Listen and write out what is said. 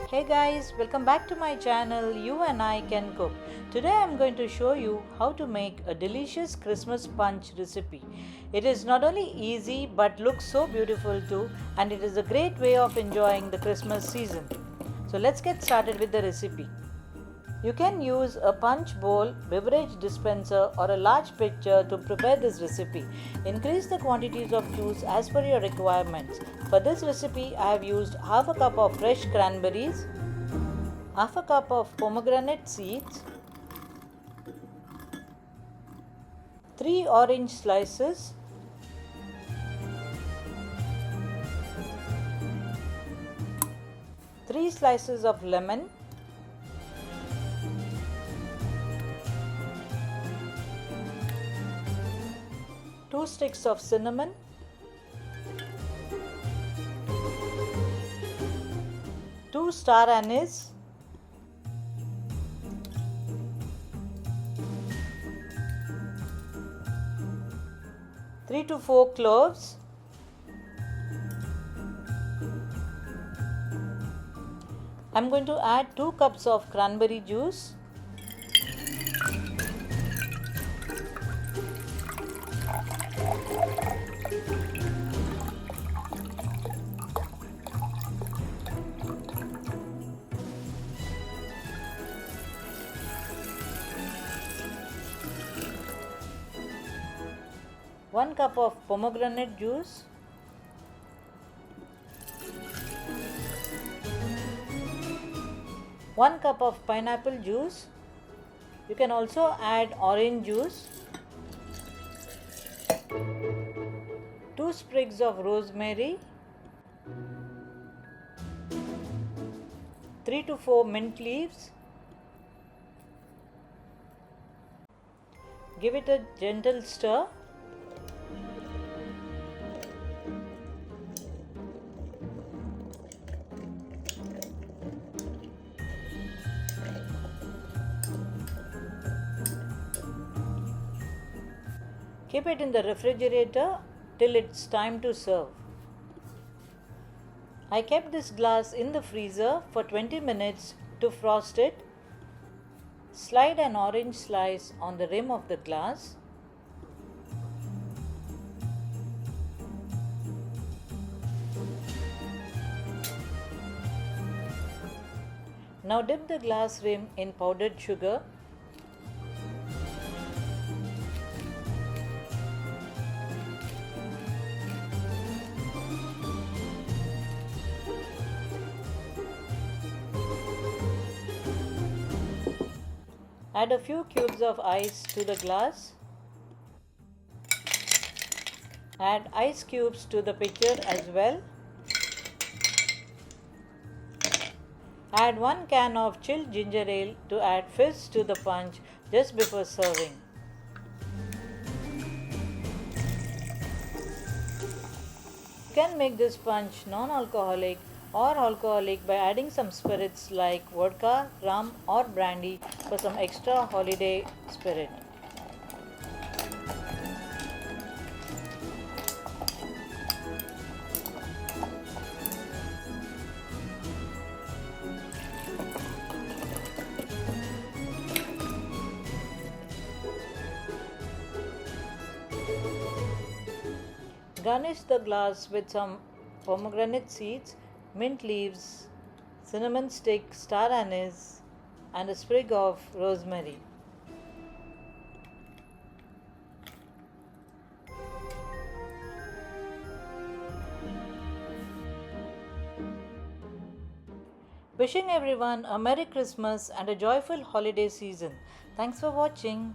Hey guys, welcome back to my channel You and I Can Cook. Today I am going to show you how to make a delicious Christmas punch recipe. It is not only easy but looks so beautiful too, and it is a great way of enjoying the Christmas season. So let's get started with the recipe. You can use a punch bowl, beverage dispenser or a large pitcher to prepare this recipe. Increase the quantities of juice as per your requirements. For this recipe, I have used half a cup of fresh cranberries, half a cup of pomegranate seeds, 3 orange slices, 3 slices of lemon, 2 sticks of cinnamon, 2 star anise, 3 to 4 cloves, I'm going to add 2 cups of cranberry juice, one cup of pomegranate juice, one cup of pineapple juice. You can also add orange juice, 2 sprigs of rosemary, 3 to 4 mint leaves. Give it a gentle stir. Keep it in the refrigerator till it's time to serve. I kept this glass in the freezer for 20 minutes to frost it. Slide an orange slice on the rim of the glass. Now dip the glass rim in powdered sugar. Add a few cubes of ice to the glass. Add ice cubes to the pitcher as well. Add 1 can of chilled ginger ale to add fizz to the punch just before serving. You can make this punch non-alcoholic or alcoholic by adding some spirits like vodka, rum or brandy for some extra holiday spirit. Garnish the glass with some pomegranate seeds, mint leaves, cinnamon stick, star anise and a sprig of rosemary. Wishing everyone a Merry Christmas and a joyful holiday season. Thanks for watching.